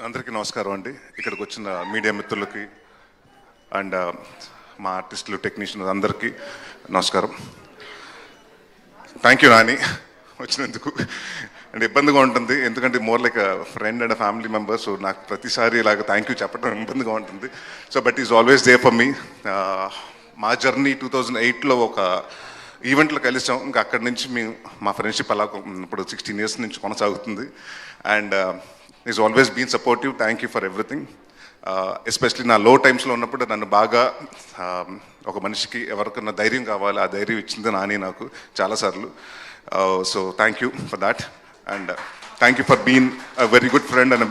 అందరికీ నమస్కారం అండి. ఇక్కడికి వచ్చిన మీడియా మిత్రులకి అండ్ మా ఆర్టిస్టులు టెక్నీషియన్స్ అందరికీ నమస్కారం. థ్యాంక్ యూ నాని వచ్చినందుకు. అండ్ ఇబ్బందిగా ఉంటుంది ఎందుకంటే more like friend and family member. So నాకు ప్రతిసారి ఇలాగ థ్యాంక్ యూ చెప్పడం ఇబ్బందిగా ఉంటుంది. So but is always they for me. మా జర్నీ 2008లో ఒక ఈవెంట్లో కలిసాం. ఇంకా అక్కడి నుంచి మా ఫ్రెండ్షిప్ అలా ఇప్పుడు 16 years నుంచి కొనసాగుతుంది. And is always been supportive. Thank you for everything. Especially నా లో టైమ్స్లో ఉన్నప్పుడు నన్ను బాగా ఒక మనిషికి ఎవరికన్నా ధైర్యం కావాలి, ఆ ధైర్యం ఇచ్చింది నాని నాకు చాలాసార్లు. So thank you for that. And thank you for been a very good friend and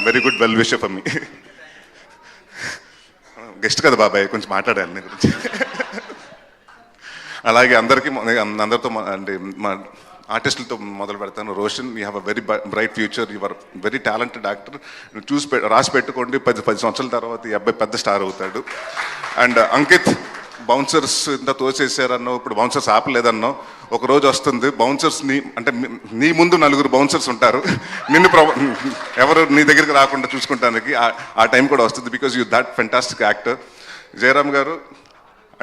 very good well wisher for me. Guest కదా బాబాయ్, కొంచెం మాట్లాడాలి నీ గురించి. అలాగే అందరితో అంటే మా ఆర్టిస్టులతో మొదలు పెడతాను. Roshan, you have a very bright future. You are very talented actor. రాసి పెట్టుకోండి, 10 సంవత్సరాల తర్వాత ఈ అబ్బాయి పెద్ద స్టార్ అవుతాడు. అండ్ అంకిత్, బౌన్సర్స్ ఇంత తోసేసారన్నో, ఇప్పుడు బౌన్సర్స్ ఆపలేదన్నో, ఒక రోజు వస్తుంది బౌన్సర్స్ని అంటే నీ ముందు 4 బౌన్సర్స్ ఉంటారు, నిన్ను ఎవరు నీ దగ్గరికి రాకుండా చూసుకుంటానికి ఆ టైం కూడా వస్తుంది. Because you that fantastic actor. Jayaram గారు,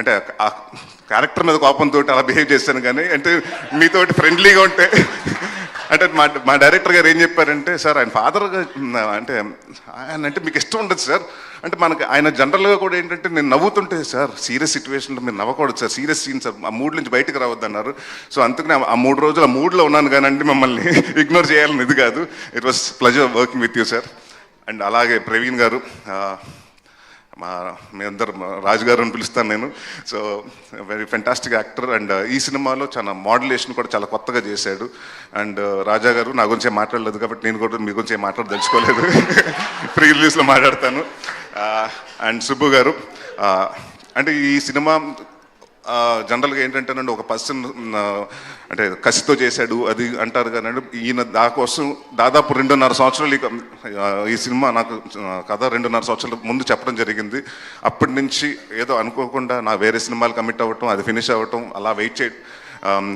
అంటే ఆ క్యారెక్టర్ మీద కోపంతో అలా బిహేవ్ చేశాను, కానీ అంటే మీతోటి ఫ్రెండ్లీగా ఉంటే అంటే మా డైరెక్టర్ గారు ఏం చెప్పారంటే, సార్ ఆయన ఫాదర్గా అంటే ఆయన అంటే మీకు ఇష్టం ఉండదు సార్ అంటే మనకి ఆయన జనరల్గా కూడా ఏంటంటే నేను నవ్వుతుంటే, సార్ సీరియస్ సిచ్యువేషన్లో మీరు నవ్వకూడదు సార్, సీరియస్ సీన్ సార్, ఆ మూడ్ నుంచి బయటకు రావద్దు అన్నారు. సో అందుకని ఆ 3 రోజులు ఆ మూడ్లో ఉన్నాను కానీ అంటే మిమ్మల్ని ఇగ్నోర్ చేయాలని ఇది కాదు. It was pleasure working with you sir. And అలాగే ప్రవీణ్ గారు, మీ అందరు రాజు గారు అని పిలుస్తాను నేను. So very fantastic actor. And ఈ సినిమాలో చాలా మోడ్యులేషన్ కూడా చాలా కొత్తగా చేశాడు. అండ్ రాజా గారు, నా గురించి మాట్లాడలేదు కాబట్టి నేను కూడా మీ గురించి మాట్లాడదలుచుకోలేదు, ప్రీ రిలీజ్లో మాట్లాడతాను. అండ్ సుబ్బు గారు, అంటే ఈ సినిమా జనరల్గా ఏంటంటేనండి, ఒక పర్సన్ అంటే కసితో చేశాడు అది అంటారు కానీ ఈయన దాకోసం దాదాపు 2.5 సంవత్సరాలు ఈ సినిమా నాకు కథ 2.5 సంవత్సరాల ముందు చెప్పడం జరిగింది. అప్పటి నుంచి ఏదో అనుకోకుండా నా వేరే సినిమాలు కమిట్ అవ్వటం, అది ఫినిష్ అవ్వటం, అలా వెయిట్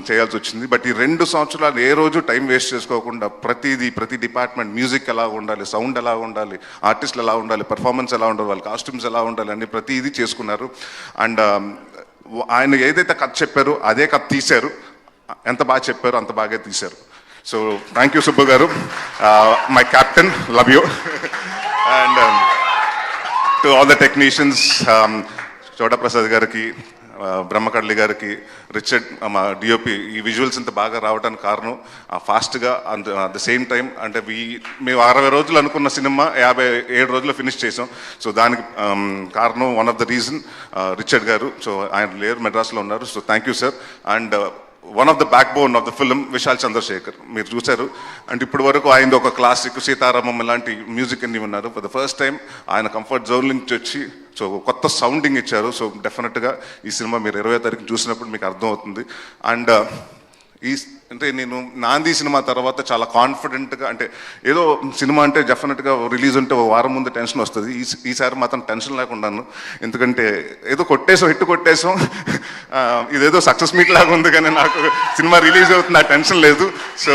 చేయాల్సి వచ్చింది. బట్ ఈ 2 సంవత్సరాలు ఏ రోజు టైం వేస్ట్ చేసుకోకుండా ప్రతి డిపార్ట్మెంట్, మ్యూజిక్ ఎలా ఉండాలి, సౌండ్ ఎలా ఉండాలి, ఆర్టిస్టులు ఎలా ఉండాలి, పర్ఫార్మెన్స్ ఎలా ఉండాలి, వాళ్ళ కాస్ట్యూమ్స్ ఎలా ఉండాలి అని ప్రతిదీ చేసుకున్నారు. అండ్ ఆయన ఏదైతే కథ చెప్పారో అదే కథ తీశారు. ఎంత బాగా చెప్పారో అంత బాగా తీశారు. సో థ్యాంక్ యూ సుబ్బు గారు, my captain, love you. And to all the technicians, చోటా ప్రసాద్ గారికి, బ్రహ్మకడ్లి గారికి, రిచర్డ్ మా డిఓపి, ఈ విజువల్స్ ఇంత బాగా రావడానికి కారణం ఫాస్ట్గా అట్ ద సేమ్ టైం అంటే మేము 60 రోజులు అనుకున్న సినిమా 57 రోజుల్లో ఫినిష్ చేసాం. సో దానికి కారణం one of the reason Richard గారు. సో ఆయన లేరు, మెడ్రాస్లో ఉన్నారు. So thank you sir. And one of the backbone of the film Vishal Chandrasekhar, మీరు చూశారు. అండ్ ఇప్పటి వరకు ఆయన ఒక క్లాసిక్, సీతారామం ఇలాంటి మ్యూజిక్ అన్ని ఉన్నారు. ఫర్ ద ఫస్ట్ టైం ఆయన కంఫర్ట్ జోన్ నుంచి వచ్చి సో కొత్త సౌండింగ్ ఇచ్చారు. సో డెఫినెట్గా ఈ సినిమా మీరు 20వ తారీఖు చూసినప్పుడు మీకు అర్థమవుతుంది. అండ్ అంటే నేను నాంది సినిమా తర్వాత చాలా కాన్ఫిడెంట్గా, అంటే ఏదో సినిమా అంటే డెఫినెట్గా రిలీజ్ ఉంటే ఒక వారం ముందు టెన్షన్ వస్తుంది. ఈసారి మాత్రం టెన్షన్ లేకుండాను, ఎందుకంటే ఏదో హిట్ కొట్టేసాం, ఇదేదో సక్సెస్ మీట్ లాగా ఉంది, కానీ నాకు సినిమా రిలీజ్ అవుతుంది, ఆ టెన్షన్ లేదు. So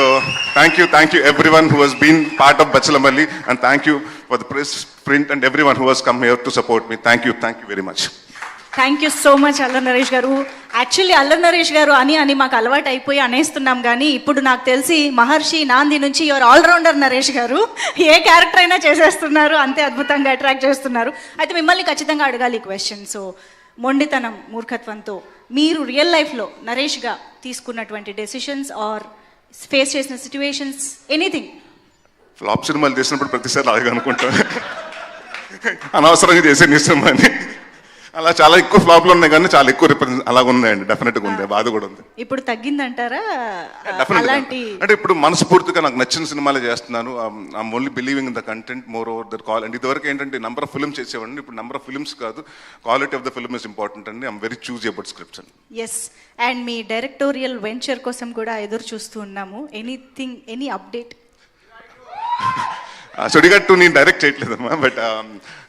thank you everyone who has been part of Bachhala Malli, and thank you for the press, print and everyone who has come here to support me. Thank you very much. Thank you so much Allari Naresh గారు. Actually అల్లరి నరేష్ గారు అని మాకు అలవాటు అయిపోయి అనేస్తున్నాం, కానీ ఇప్పుడు నాకు తెలిసి మహర్షి, నాంది నుంచి యువర్ ఆల్రౌండర్ నరేష్ గారు. ఏ క్యారెక్టర్ అయినా చేసేస్తున్నారు, అంతే అద్భుతంగా అట్రాక్ట్ చేస్తున్నారు. అయితే మిమ్మల్ని ఖచ్చితంగా అడగాలి క్వశ్చన్. సో మొండితనం, మూర్ఖత్వంతో మీరు రియల్ లైఫ్లో నరేష్గా తీసుకున్నటువంటి డెసిషన్స్ ఆర్ ఫేస్ చేసిన సిచ్యువేషన్స్, ఎనీథింగ్? ఫ్లాప్ సినిమాలు చేసినప్పుడు ప్రతిసారి అలాగే అనుకుంటాం, అనవసరంగా చేసే నీ సినిమాని. అలా చాలా ఎక్కువ ఫ్లాప్లు ఉన్నాయి, కానీ చాలా ఎక్కువ అలాగ ఉన్నాయండి. డెఫినెట్గా ఉంది, బాధ కూడా ఉంది. ఇప్పుడు తగ్గిందంటారా? అలాంటి అంటే ఇప్పుడు మనస్ఫూర్తిగా నాకు నచ్చిన సినిమాలే చేస్తున్నాను. I'm only believing in the content more over the call. And ఇదివరకు ఏంటంటే నెంబర్ ఆఫ్ ఫిల్మ్స్ చేసేవాడిని, ఇప్పుడు నెంబర్ ఆఫ్ ఫిల్మ్స్ కాదు, quality of the film is important అండి. I'm very choose about scripts అండి. ఎస్, అండ్ మీ డైరెక్టోరియల్ వెంచర్ కోసం కూడా ఎదురు చూస్తూ ఉన్నాము. Any update? సుడిగట్టు నేను డైరెక్ట్ చేయట్లేదమ్మా, బట్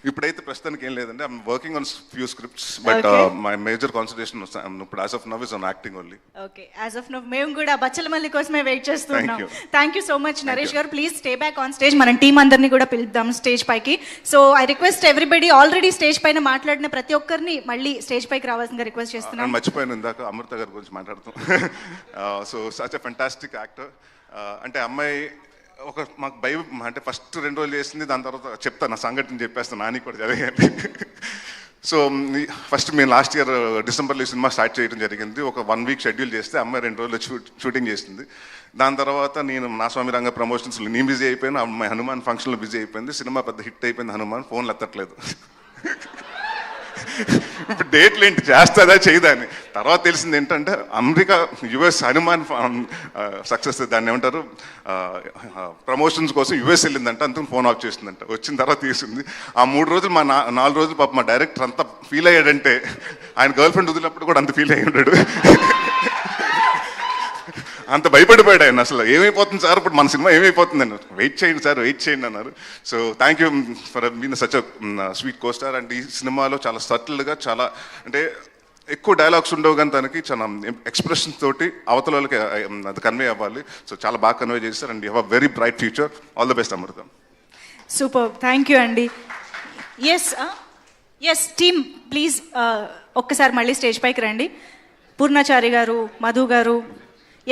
ఇప్పుడైతే ప్రస్తుతానికి ఏం లేదండి. I'm working on few scripts, but my major concentration ఇప్పుడు as of now is on acting only. Okay, as of now మేము కూడా బచ్చలమల్లి కోసమే వెయిట్ చేస్తున్నాం. Thank you so much Naresh garu. Please stay back on stage. మనం టీం అందరినీ కూడా పిలుద్దాం stage పైకి. So I request everybody, already stage పైన మాట్లాడిన ప్రతి ఒక్కరిని మళ్ళీ స్టేజ్ పైకి రావాల్సిందిగా రిక్వెస్ట్ చేస్తున్నాం. మర్చిపోయాను ఇందాక అమృత గారి గురించి మాట్లాడుతాం. So such a fantastic actor. అంటే అమ్మాయి ఒక మాకు భయం అంటే ఫస్ట్ 2 రోజులు చేసింది, దాని తర్వాత చెప్తాను నా సంఘటన చెప్పేస్తాను, నాని కూడా జరిగాను. సో ఫస్ట్ మేము లాస్ట్ ఇయర్ డిసెంబర్లో ఈ సినిమా స్టార్ట్ చేయడం జరిగింది. ఒక 1 వీక్ షెడ్యూల్ చేస్తే అమ్మాయి 2 రోజులు షూటింగ్ చేసింది. దాని తర్వాత నేను నా స్వామి రంగ ప్రమోషన్స్లో నేను బిజీ అయిపోయాను, అమ్మాయి హనుమాన్ ఫంక్షన్లో బిజీ అయిపోయింది. సినిమా పెద్ద హిట్ అయిపోయింది, హనుమాన్ ఫోన్లు ఎత్తట్లేదు. ఇప్పుడు డేట్లు ఏంటి, చేస్తుందా చేయదా అని. తర్వాత తెలిసింది ఏంటంటే అమెరికా యుఎస్ హనుమాన్ సక్సెస్, దాన్ని ఏమంటారు, ప్రమోషన్స్ కోసం యుఎస్ వెళ్ళిందంట, అందుకని ఫోన్ ఆఫ్ చేసిందంట. వచ్చిన తర్వాత తీసింది. ఆ 3 రోజులు 4 రోజులు పాప మా డైరెక్టర్ అంతా ఫీల్ అయ్యాడంటే, ఆయన గర్ల్ ఫ్రెండ్ వదిలినప్పుడు కూడా అంత ఫీల్ అయ్యి ఉంటాడు. అంత భయపడిపోయాడు ఆయన. అసలు ఏమైపోతుంది సార్ ఇప్పుడు మన సినిమా ఏమైపోతుంది అన్నారు. వెయిట్ చేయండి సార్, వెయిట్ చేయండి అన్నారు. So thank you for been such a sweet costar. And ఈ సినిమాలో చాలా సటిల్గా, చాలా అంటే ఎక్కువ డైలాగ్స్ ఉండవు కానీ తనకి చాలా ఎక్స్ప్రెషన్స్ తోటి అవతల వాళ్ళకి అది కన్వే అవ్వాలి. సో చాలా బాగా కన్వే చేస్తారు. And you have a very bright future. All the best Amrutha. Super, thank you అండి. ఎస్ టీమ్ ప్లీజ్ ఒక్కసారి మళ్ళీ స్టేజ్ పైకి రండి. పూర్ణాచారి గారు, మధు గారు,